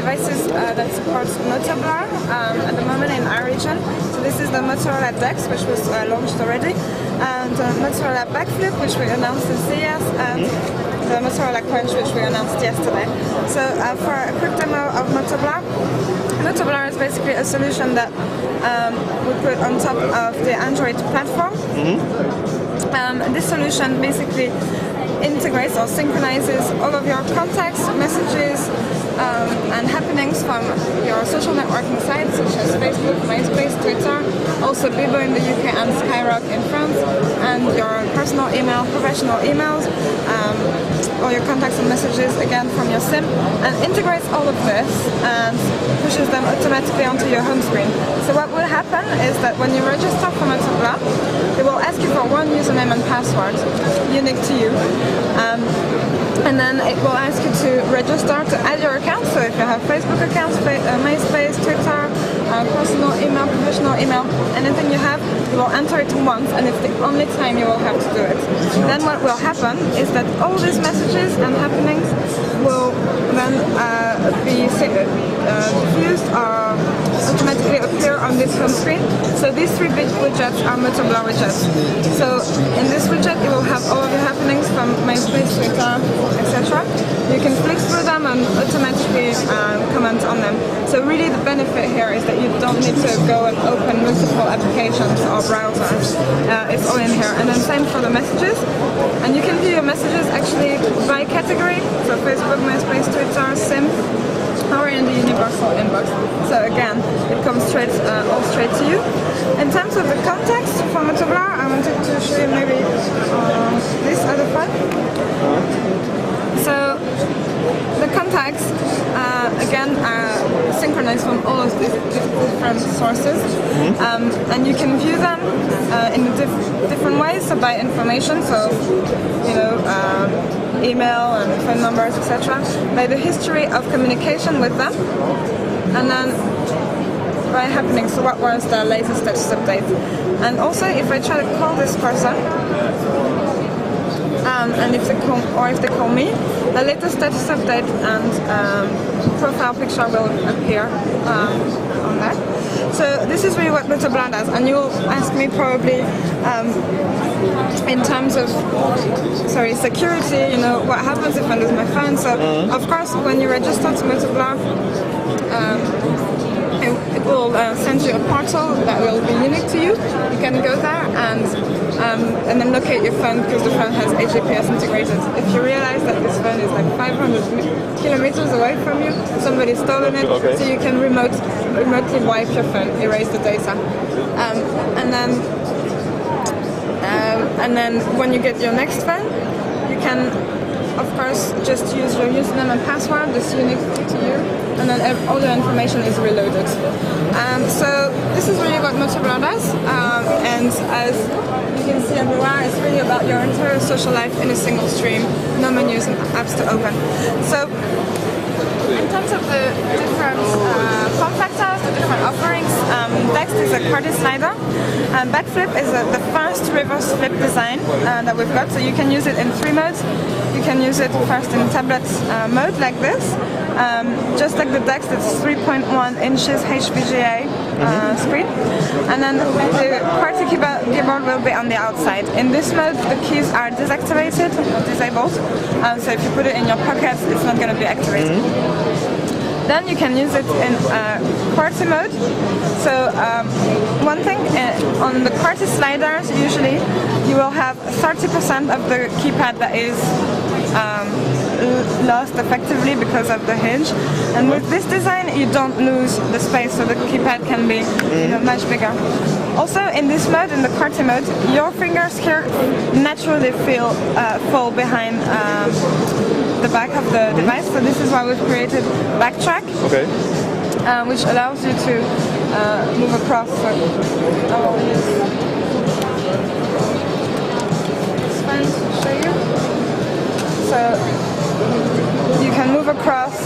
devices that support Motorola at the moment in our region. So this is the Motorola Dext, which was launched already, and Motorola Backflip, which we announced this CES, and the Motorola Quench, which we announced yesterday. So for a quick demo of Motorola, Motorola is basically a solution that we put on top of the Android platform. This solution basically integrates or synchronizes all of your contacts, messages, and happenings from your social networking sites such as Facebook, MySpace, Twitter, also Bibo in the UK and Skyrock in France, and your personal email, professional emails, or your contacts and messages again from your SIM, and integrates all of this and pushes them automatically onto your home screen. So what will happen is that when you register for Motorola, they will ask you for one username and password, unique to you. And then it will ask you to register to add your account. So if you have Facebook accounts, MySpace, Twitter, personal email, professional email, anything you have, you will enter it once, and it's the only time you will have to do it. Then what will happen is that all these messages and happenings will then be diffused or automatically appear on this home screen. So these 3 big widgets are Motorola widgets. So in this widget you will have all of your happenings from MySpace, Twitter, etc. You can flick through them and automatically comment on them. So really the benefit here is that you don't need to go and open multiple applications or browsers. It's all in here. And then same for the messages. And you can view your messages actually by category. So Facebook, MySpace, Twitter, SIM, or in the universal inbox. So again, it comes all straight to you. In terms of the context for Motorola, I wanted to show you maybe this other one. So the contacts again are synchronized from all of these different sources, and you can view them in different ways. So by information, so you know. Email and phone numbers, etc. By the history of communication with them, and then by happening. So what was the latest status update? And also, if I try to call this person, and if they call me, the latest status update and profile picture will appear on that. So this is really what Motorola does, and you'll ask me probably in terms of security, you know, what happens if I lose my phone. So of course when you register to Motorola, it will send you a portal that will be unique to you. You can go there and then locate your phone because the phone has GPS integrated. If you realize that this phone is like 500 kilometers away from you, somebody's stolen it, so you can remotely wipe your phone, erase the data, and then when you get your next phone, you can of course just use your username and password that's unique to you, and then all the information is reloaded. So this is really what Motorola does, and as you can see everywhere, it's really about your entire social life in a single stream, no menus and apps to open. So in terms of the different form factors, the different offerings, Dext is a QWERTY slider, and Backflip is the first reverse flip design that we've got. So you can use it in 3 modes. You can use it first in tablet mode like this. Just like the Dext, it's 3.1 inches HVGA screen, and then the QWERTY keyboard will be on the outside. In this mode, the keys are deactivated or disabled, so if you put it in your pocket, it's not going to be activated. Then you can use it in QWERTY mode. So one thing, on the QWERTY sliders, usually you will have 30% of the keypad that is lost effectively because of the hinge, and with this design you don't lose the space, so the keypad can be much bigger. Also in this mode, in the QWERTY mode, your fingers here naturally fall behind the back of the device, so this is why we've created Backtrack, which allows you to move across. So I will use this pen to show you. So you can move across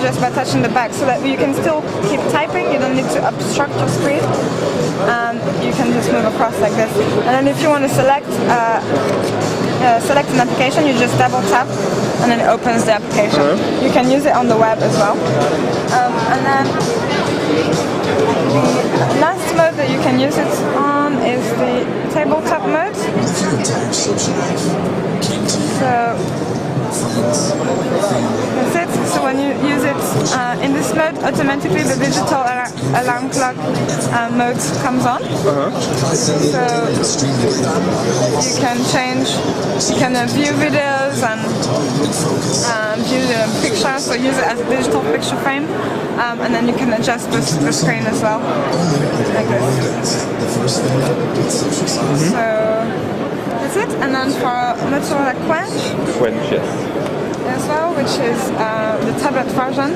just by touching the back, so that you can still keep typing. You don't need to obstruct your screen. You can just move across like this. And then if you want to select an application, you just double tap and then it opens the application. You can use it on the web as well. And then the last mode that you can use it on is the tabletop mode. So that's it. So when you use it in this mode, automatically the digital alarm clock mode comes on. So you can change, you can view videos and view the pictures, so use it as a digital picture frame, and then you can adjust the screen as well, like this. So that's it. And then for Motorola Quench, yes. As well, which is the tablet version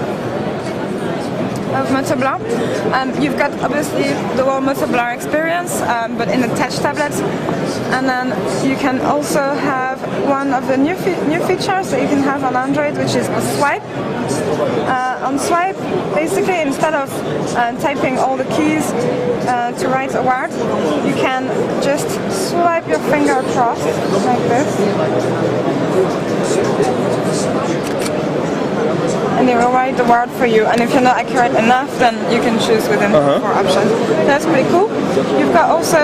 of Motorola. You've got obviously the whole Motorola experience, but in a touch tablet. And then you can also have one of the new features that you can have on Android, which is a swipe. On swipe, basically, instead of typing all the keys to write a word, you can just swipe your finger across like this. And it will write the word for you, and if you're not accurate enough, then you can choose within the 4 options. That's pretty cool. You've got also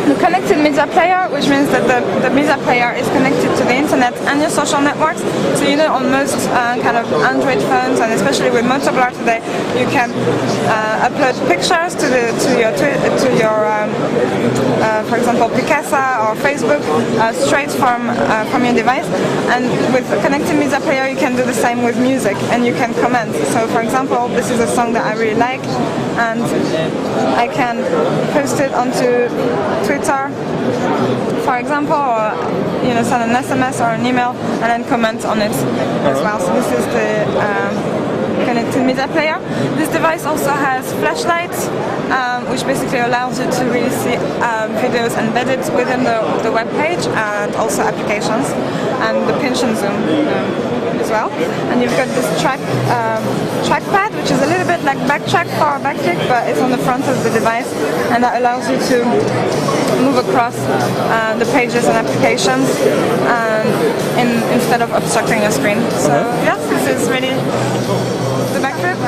the connected media player, which means that the media player is connected to the internet and your social networks. So you know, on most kind of Android phones, and especially with Motorola today, you can upload pictures to your for example, Picasa or Facebook straight from your device. And with the connected media player, you can do the same with music, and you can comment. So for example, this is a song that I really like, and I can post it onto Twitter, for example, or send an SMS or an email and then comment on it as well. So this is the connected media player. This device also has flashlights, which basically allows you to really see videos embedded within the web page, and also applications, and the pinch and zoom as well. And you've got this trackpad, which is a little bit like Backtrack for Backflip, but it's on the front of the device, and that allows you to move across the pages and applications instead of obstructing your screen. So yes, this is really the Backflip,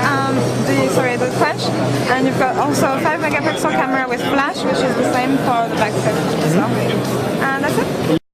the Quench, and you've got also a 5 megapixel camera with flash, which is the same for the Backflip as well. And that's it.